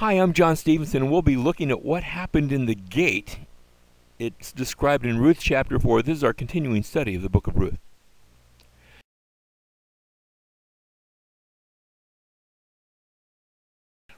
Hi, I'm John Stevenson, and we'll be looking at what happened in the gate. It's described in Ruth chapter 4. This is our continuing study of the book of Ruth.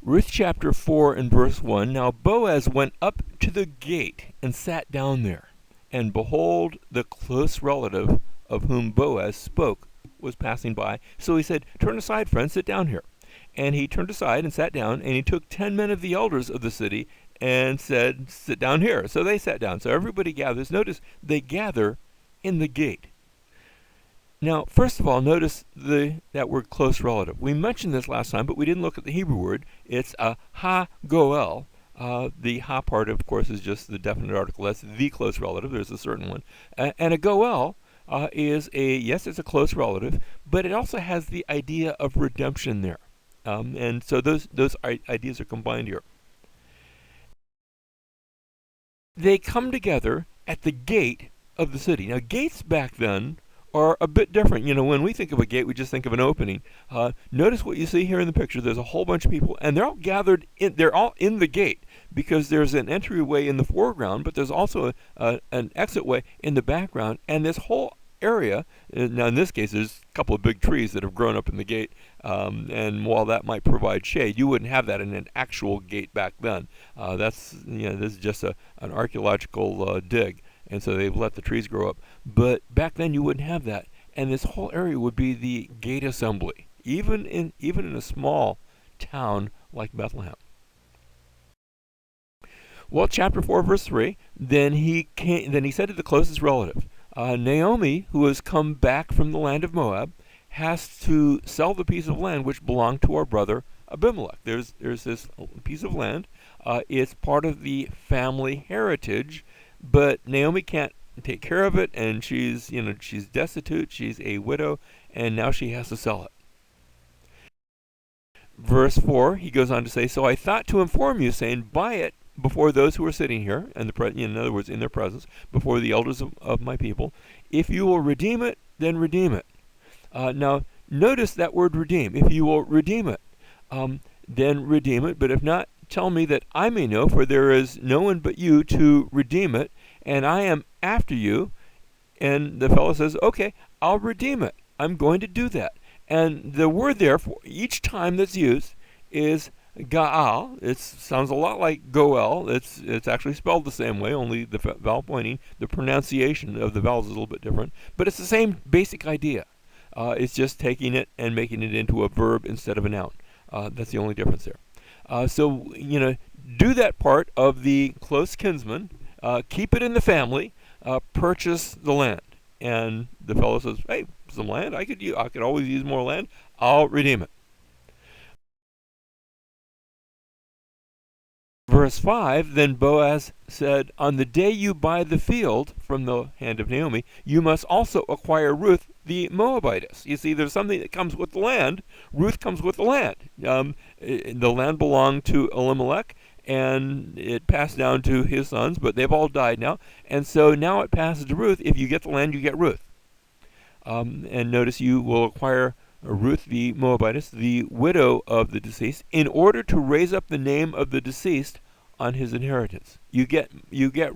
Ruth chapter 4 and verse 1. Now Boaz went up to the gate and sat down there. And behold, the close relative of whom Boaz spoke was passing by. So he said, "Turn aside, friend, sit down here." And he turned aside and sat down, and he took 10 men of the elders of the city and said, "Sit down here." So they sat down. So everybody gathers. Notice they gather in the gate. Now, first of all, notice that word close relative. We mentioned this last time, but we didn't look at the Hebrew word. It's a ha-goel. The ha part, of course, is just the definite article. That's the close relative. There's a certain one. And a goel is yes, it's a close relative, but it also has the idea of redemption there. And so those ideas are combined here. They come together at the gate of the city. Now, gates back then are a bit different. You know, when we think of a gate, we just think of an opening. Notice what you see here in the picture. There's a whole bunch of people, and they're all gathered in. They're all in the gate because there's an entryway in the foreground, but there's also an exitway in the background, and this whole area. Now, in this case, there's a couple of big trees that have grown up in the gate, and while that might provide shade, you wouldn't have that in an actual gate back then. This is just an archaeological dig. And so they've let the trees grow up. But back then you wouldn't have that. And this whole area would be the gate assembly, even in a small town like Bethlehem. Well, chapter 4, verse 3, then he said to the closest relative, Naomi, who has come back from the land of Moab, has to sell the piece of land which belonged to our brother Abimelech. There's this piece of land. It's part of the family heritage. But Naomi can't take care of it, and she's destitute, she's a widow, and now she has to sell it. Verse 4, he goes on to say, "So I thought to inform you, saying, buy it before those who are sitting here," and in other words, in their presence, before the elders of my people. "If you will redeem it, then redeem it." Now, notice that word redeem. If you will redeem it, then redeem it, but if not, tell me that I may know, for there is no one but you to redeem it, and I am after you. And the fellow says, "Okay, I'll redeem it. I'm going to do that." And the word there for each time that's used is Gaal. It sounds a lot like Goel. It's actually spelled the same way, only the vowel pointing, the pronunciation of the vowels is a little bit different. But it's the same basic idea. It's just taking it and making it into a verb instead of a noun. That's the only difference there. So, do that part of the close kinsman, keep it in the family, purchase the land. And the fellow says, "Hey, some land, I could always use more land. I'll redeem it." Verse 5, then Boaz said, "On the day you buy the field from the hand of Naomi, you must also acquire Ruth the Moabitess." You see, there's something that comes with the land. Ruth comes with the land. The land belonged to Elimelech, and it passed down to his sons, but they've all died now. And so now it passes to Ruth. If you get the land, you get Ruth. And notice you will acquire Ruth the Moabitess, the widow of the deceased, in order to raise up the name of the deceased on his inheritance. You get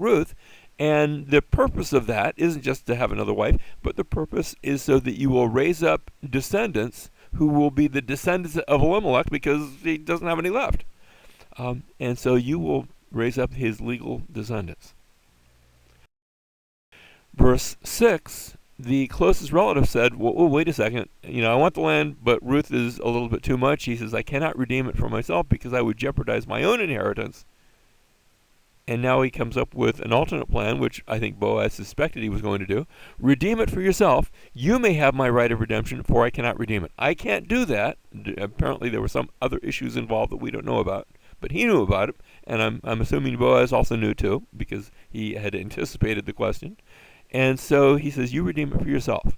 Ruth, and the purpose of that isn't just to have another wife, but the purpose is so that you will raise up descendants who will be the descendants of Elimelech, because he doesn't have any left. And so you will raise up his legal descendants. Verse 6, the closest relative said, well, wait a second, I want the land, but Ruth is a little bit too much. He says, "I cannot redeem it for myself because I would jeopardize my own inheritance." And now he comes up with an alternate plan, which I think Boaz suspected he was going to do. "Redeem it for yourself. You may have my right of redemption, for I cannot redeem it." I can't do that. Apparently there were some other issues involved that we don't know about, but he knew about it, and I'm assuming Boaz also knew too, because he had anticipated the question. And so he says, "You redeem it for yourself."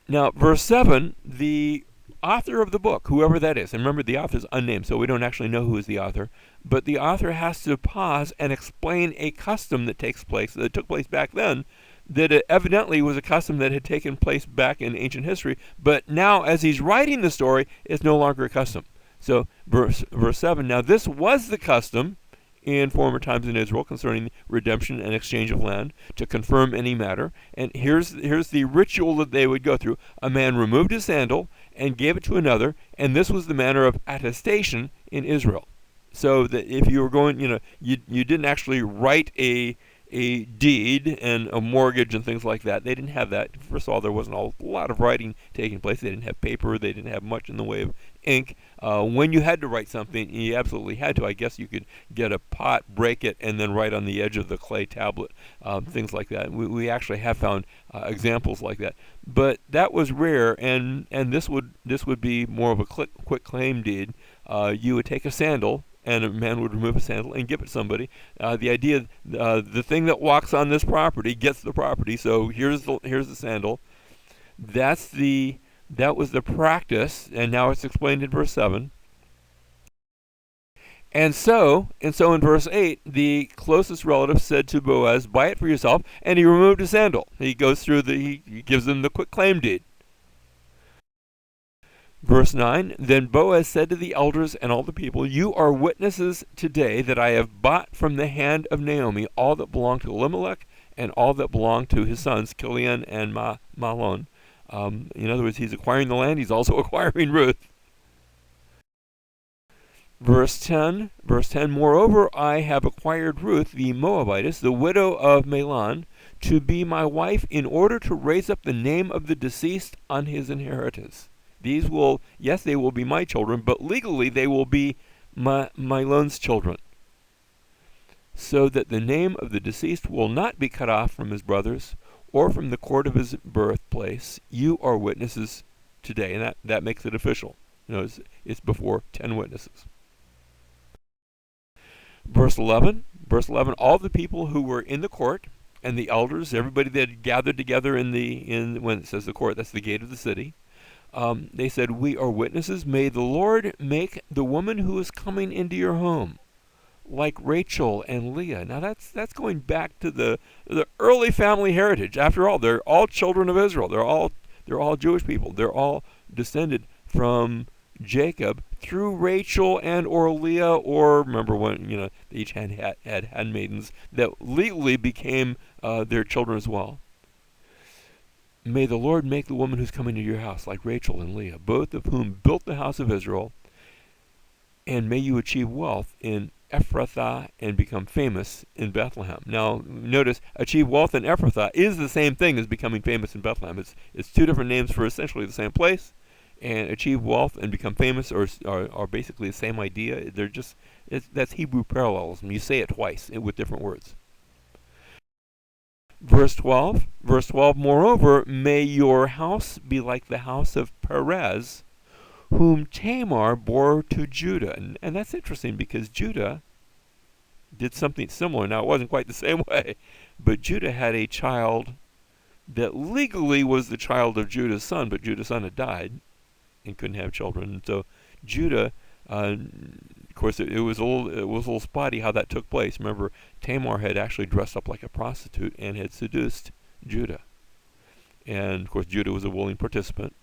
Now, verse 7, the author of the book, whoever that is, and remember the author is unnamed, so we don't actually know who is the author, but the author has to pause and explain a custom that took place back then, that it evidently was a custom that had taken place back in ancient history, but now as he's writing the story, it's no longer a custom. So verse 7, now this was the custom in former times in Israel concerning redemption and exchange of land to confirm any matter. And here's the ritual that they would go through. A man removed his sandal and gave it to another, and this was the manner of attestation in Israel. So that if you were going, you didn't actually write a deed and a mortgage and things like that. They didn't have that. First of all, there wasn't a lot of writing taking place. They didn't have paper. They didn't have much in the way of ink. When you had to write something, you absolutely had to. I guess you could get a pot, break it, and then write on the edge of the clay tablet, things like that. We actually have found examples like that. But that was rare, and this would be more of a quick claim deed. You would take a sandal, and a man would remove a sandal and give it to somebody. The idea, the thing that walks on this property gets the property. So here's the sandal. That was the practice, and now it's explained in verse 7. And so in verse 8, the closest relative said to Boaz, "Buy it for yourself," and he removed his sandal. He goes through he gives them the quick claim deed. Verse 9, then Boaz said to the elders and all the people, "You are witnesses today that I have bought from the hand of Naomi all that belonged to Elimelech and all that belonged to his sons, Kilian and Mahlon." In other words, he's acquiring the land. He's also acquiring Ruth. Verse 10, moreover, I have acquired Ruth, the Moabitess, the widow of Mahlon, to be my wife in order to raise up the name of the deceased on his inheritance. These will, yes, they will be my children, but legally they will be Mahlon's children, so that the name of the deceased will not be cut off from his brothers or from the court of his birthplace. You are witnesses today, and that makes it official. It's before 10 witnesses. Verse 11, all the people who were in the court and the elders, everybody that had gathered together in when it says the court, that's the gate of the city. They said, "We are witnesses. May the Lord make the woman who is coming into your home like Rachel and Leah." Now that's going back to the early family heritage. After all, they're all children of Israel. They're all Jewish people. They're all descended from Jacob through Rachel and or Leah, or remember when they each had handmaidens that legally became their children as well. May the Lord make the woman who's coming to your house like Rachel and Leah, both of whom built the house of Israel, and may you achieve wealth in Ephrathah and become famous in Bethlehem. Now, notice, achieve wealth in Ephrathah is the same thing as becoming famous in Bethlehem. It's two different names for essentially the same place, and achieve wealth and become famous are basically the same idea. That's Hebrew parallelism. You say it twice with different words. Verse 12, moreover, may your house be like the house of Perez, whom Tamar bore to Judah. And that's interesting because Judah did something similar. Now, it wasn't quite the same way, but Judah had a child that legally was the child of Judah's son, but Judah's son had died and couldn't have children. And so Judah, of course, it was a little spotty how that took place. Remember, Tamar had actually dressed up like a prostitute and had seduced Judah. And, of course, Judah was a willing participant.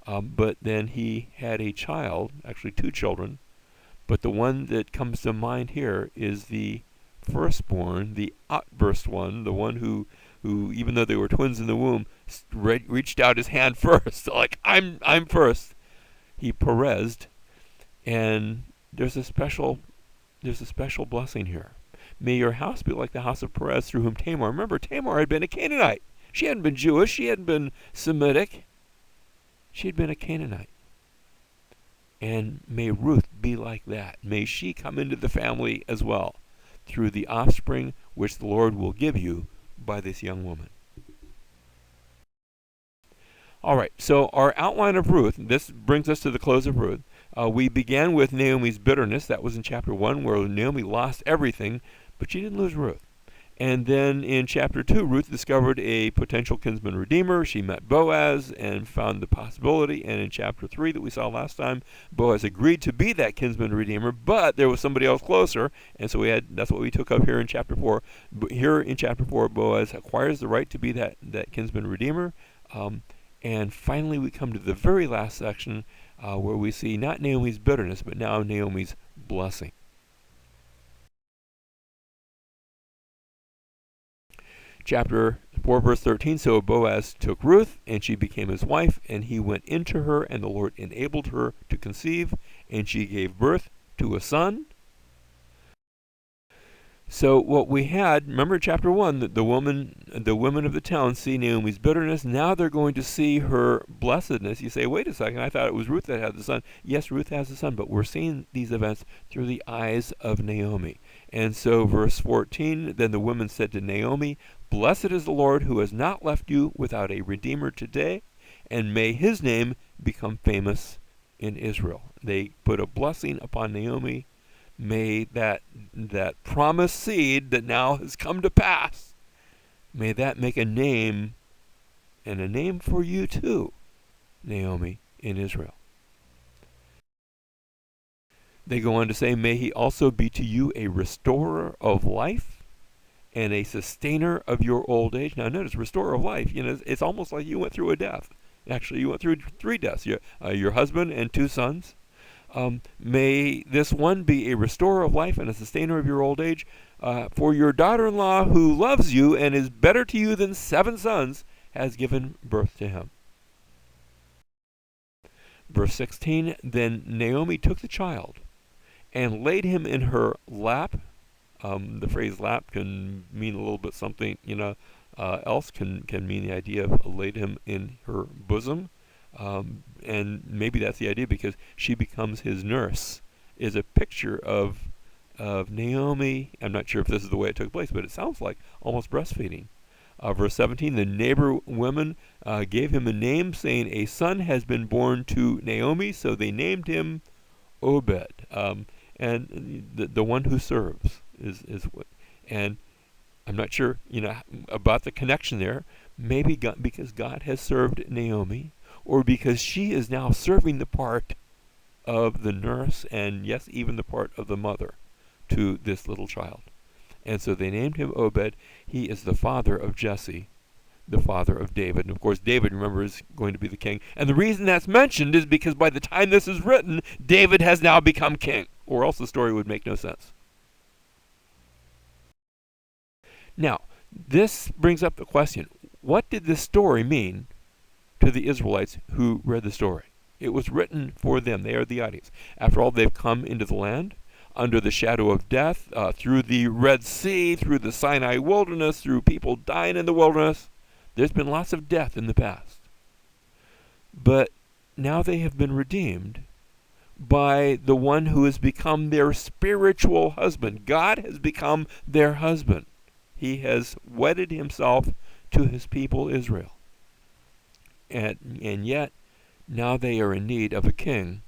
But then he had a child, actually two children. But the one that comes to mind here is the firstborn, the outburst one, the one who even though they were twins in the womb, reached out his hand first, like, I'm first. He Perezed. And there's a special blessing here. May your house be like the house of Perez, through whom Tamar. Remember, Tamar had been a Canaanite. She hadn't been Jewish. She hadn't been Semitic. She had been a Canaanite. And may Ruth be like that. May she come into the family as well, through the offspring which the Lord will give you by this young woman. All right, so our outline of Ruth, this brings us to the close of Ruth. We began with Naomi's bitterness. That was in chapter 1, where Naomi lost everything, but she didn't lose Ruth. And then in chapter 2, Ruth discovered a potential kinsman redeemer. She met Boaz and found the possibility. And in chapter 3 that we saw last time, Boaz agreed to be that kinsman redeemer, but there was somebody else closer. And so that's what we took up here in chapter 4. But here in chapter 4, Boaz acquires the right to be that kinsman redeemer. And finally, we come to the very last section. where we see not Naomi's bitterness, but now Naomi's blessing. Chapter 4, verse 13, so Boaz took Ruth, and she became his wife, and he went into her, and the Lord enabled her to conceive, and she gave birth to a son. So what we had, remember chapter 1, that the women of the town see Naomi's bitterness. Now they're going to see her blessedness. You say, wait a second, I thought it was Ruth that had the son. Yes, Ruth has the son, but we're seeing these events through the eyes of Naomi. And so verse 14, then the women said to Naomi, blessed is the Lord who has not left you without a redeemer today, and may his name become famous in Israel. They put a blessing upon Naomi. May that promised seed that now has come to pass, may that make a name, and a name for you too, Naomi, in Israel. They go on to say, may he also be to you a restorer of life and a sustainer of your old age. Now notice, restorer of life, it's almost like you went through a death. Actually, you went through 3 deaths, your husband and 2 sons. May this one be a restorer of life and a sustainer of your old age. For your daughter-in-law, who loves you and is better to you than 7 sons, has given birth to him. Verse 16, then Naomi took the child and laid him in her lap. The phrase lap can mean a little bit something, else can mean the idea of laid him in her bosom. And maybe that's the idea, because she becomes his nurse, is a picture of Naomi. I'm not sure if this is the way it took place, but it sounds like almost breastfeeding. Verse 17, the neighbor women gave him a name, saying, a son has been born to Naomi, so they named him Obed. And the one who serves is what. And I'm not sure, about the connection there. Maybe because God has served Naomi, or because she is now serving the part of the nurse, and yes, even the part of the mother to this little child. And so they named him Obed. He is the father of Jesse, the father of David. And of course, David, remember, is going to be the king. And the reason that's mentioned is because by the time this is written, David has now become king, or else the story would make no sense. Now, this brings up the question, what did this story mean to the Israelites who read the story? It was written for them. They are the audience. After all, they've come into the land under the shadow of death, through the Red Sea, through the Sinai wilderness, through people dying in the wilderness. There's been lots of death in the past. But now they have been redeemed by the one who has become their spiritual husband. God has become their husband. He has wedded himself to his people Israel. And yet, now they are in need of a king.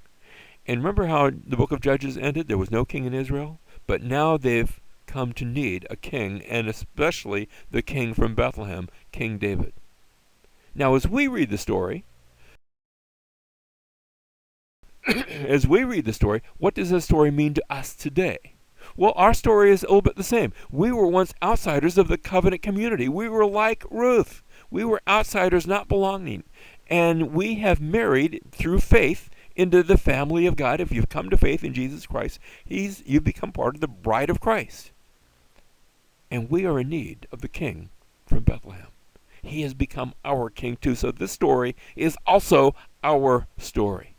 And remember how the book of Judges ended? There was no king in Israel. But now they've come to need a king, and especially the king from Bethlehem, King David. Now, as we read the story, what does this story mean to us today? Well, our story is a little bit the same. We were once outsiders of the covenant community. We were like Ruth. We were outsiders, not belonging. And we have married through faith into the family of God. If you've come to faith in Jesus Christ, you've become part of the bride of Christ. And we are in need of the king from Bethlehem. He has become our king too. So this story is also our story.